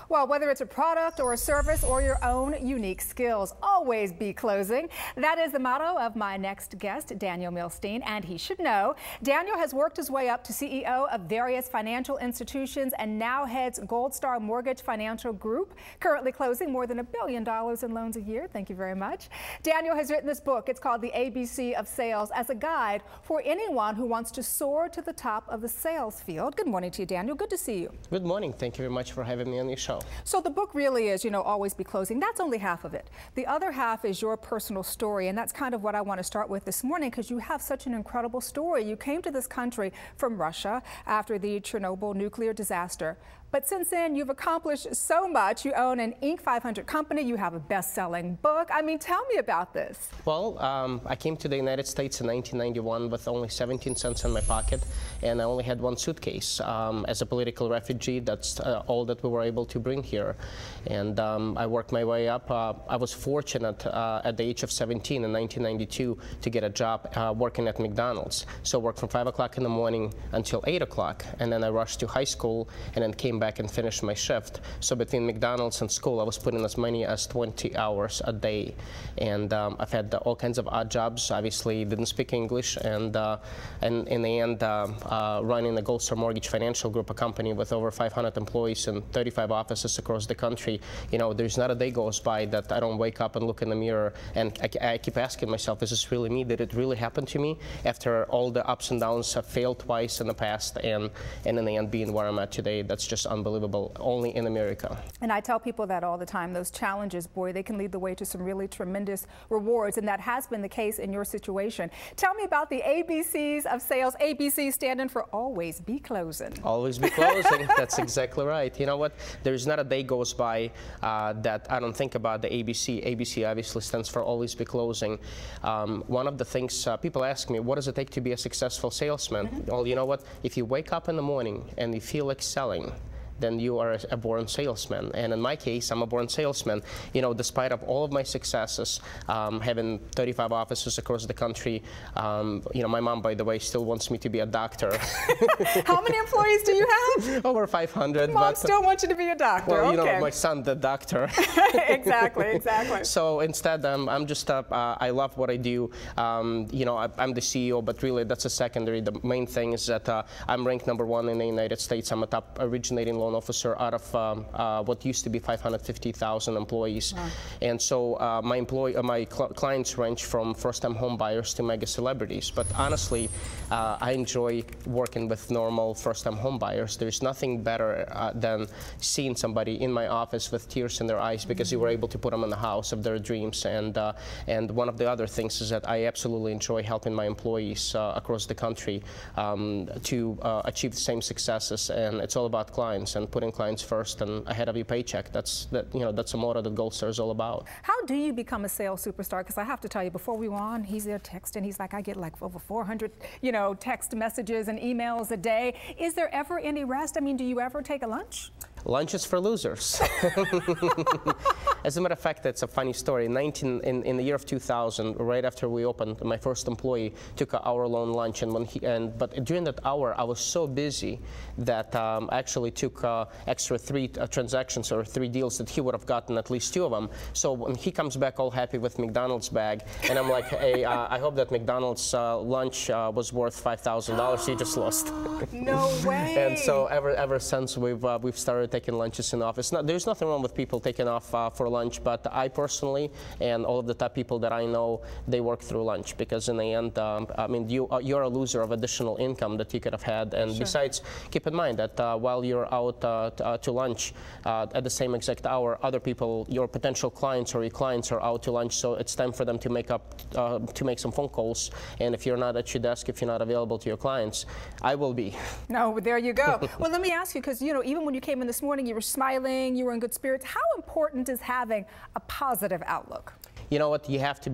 Well, whether it's a product or a service or your own unique skills, always be closing. That is the motto of my next guest, Daniel Milstein, and he should know. Daniel has worked his way up to CEO of various financial institutions and now heads Gold Star Mortgage Financial Group, currently closing more than $1 billion in loans a year. Thank you very much. Daniel has written this book. It's called The ABC of Sales, as a guide for anyone who wants to soar to the top of the sales field. Good morning to you, Daniel. Good to see you. Good morning. Thank you very much for having me on your show. So the book really is, always be closing. That's only half of it. The other half is your personal story, and that's kind of what I want to start with this morning, because you have such an incredible story. You came to this country from Russia after the Chernobyl nuclear disaster. But since then, you've accomplished so much. You own an Inc. 500 company. You have a best-selling book. I mean, tell me about this. Well, I came to the United States in 1991 with only 17 cents in my pocket, and I only had one suitcase. As a political refugee, that's all that we were able to bring here. And I worked my way up. I was fortunate at the age of 17 in 1992 to get a job working at McDonald's. So I worked from 5 o'clock in the morning until 8 o'clock, and then I rushed to high school and then came back and finished my shift. So between McDonald's and school, I was putting as many as 20 hours a day. And I've had all kinds of odd jobs. Obviously, didn't speak English, and in the end, running the Gold Star Mortgage Financial Group, a company with over 500 employees and 35 offices across the country. There's not a day goes by that I don't wake up and look in the mirror, and I keep asking myself, is this really me? Did it really happen to me? After all the ups and downs, have failed twice in the past, and in the end, being where I'm at today, that's just unbelievable, only in America. And I tell people that all the time. Those challenges, boy, they can lead the way to some really tremendous rewards, and that has been the case in your situation. Tell me about the ABCs of sales. ABC standing for always be closing. Always be closing. That's exactly right. You know what? There's not a day goes by that I don't think about the ABC. ABC obviously stands for always be closing. One of the things people ask me, what does it take to be a successful salesman? Well, you know what? If you wake up in the morning and you feel like selling, then you are a born salesman. And in my case, I'm a born salesman. Despite of all of my successes, having 35 offices across the country, my mom, by the way, still wants me to be a doctor. How many employees do you have? Over 500. Mom still wants you to be a doctor. Well, okay. My son, the doctor. Exactly. So instead, I'm just, I love what I do. I'm the CEO, but really that's a secondary. The main thing is that I'm ranked #1 in the United States. I'm a top originating loan officer out of what used to be 550,000 employees. Wow. And so my clients range from first-time home buyers to mega celebrities. But honestly, I enjoy working with normal first-time home buyers. There's nothing better than seeing somebody in my office with tears in their eyes because you were able to put them in the house of their dreams. And one of the other things is that I absolutely enjoy helping my employees across the country to achieve the same successes. And it's all about clients and putting clients first and ahead of your paycheck. That's a motto that Gold Star is all about. How do you become a sales superstar? Because I have to tell you, before we were on, he's there texting. He's like, I get like over 400, text messages and emails a day. Is there ever any rest? I mean, do you ever take a lunch? Lunch is for losers. As a matter of fact, that's a funny story. In the year of 2000, right after we opened, my first employee took an hour-long lunch, but during that hour, I was so busy that I actually took extra 3 transactions or 3 deals that he would have gotten, at least 2 of them. So when he comes back all happy with McDonald's bag, and I'm like, hey, I hope that McDonald's lunch was worth $5,000 you just lost. No way. And so ever since we've started taking lunches in the office. Now, there's nothing wrong with people taking off for lunch, but I personally and all of the top people that I know, they work through lunch because in the end, I mean, you're a loser of additional income that you could have had. And besides, keep in mind that while you're out to lunch at the same exact hour, other people, your potential clients or your clients are out to lunch. So it's time for them to make some phone calls. And if you're not at your desk, if you're not available to your clients, I will be. No, there you go. Well, let me ask you, because even when you came in this morning, you were smiling, you were in good spirits. How important is having a positive outlook? You know what? You have to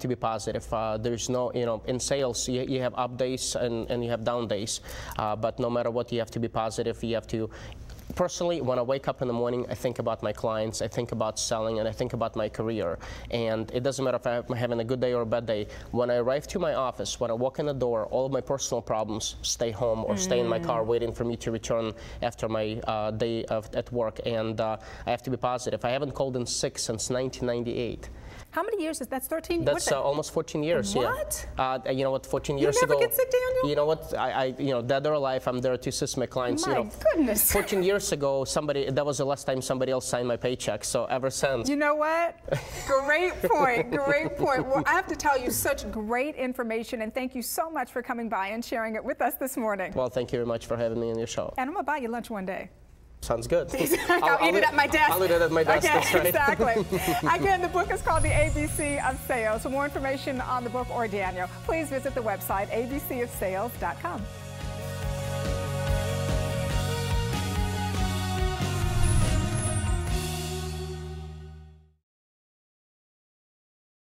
be positive. There's no, in sales, you have up days and you have down days. But no matter what, you have to be positive. You have to Personally, when I wake up in the morning, I think about my clients, I think about selling, and I think about my career. And it doesn't matter if I'm having a good day or a bad day. When I arrive to my office, when I walk in the door, all of my personal problems stay home or stay in my car waiting for me to return after my day at work. And I have to be positive. I haven't called in sick since 1998. How many years is that? That's 13? That's almost 14 years. What? Yeah. You know what? 14 years ago. You never get sick, Daniel? You know what? You know, dead or alive, I'm there to assist my clients. My goodness. 14 years ago, that was the last time somebody else signed my paycheck. So ever since. You know what? Great point. Great point. Well, I have to tell you, such great information, and thank you so much for coming by and sharing it with us this morning. Well, thank you very much for having me on your show. And I'm gonna buy you lunch one day. Sounds good. I'll eat it at my desk. I'll eat it at my desk, okay, that's right. Exactly. Again, the book is called The ABC of Sales. For more information on the book or Daniel, please visit the website abcofsales.com.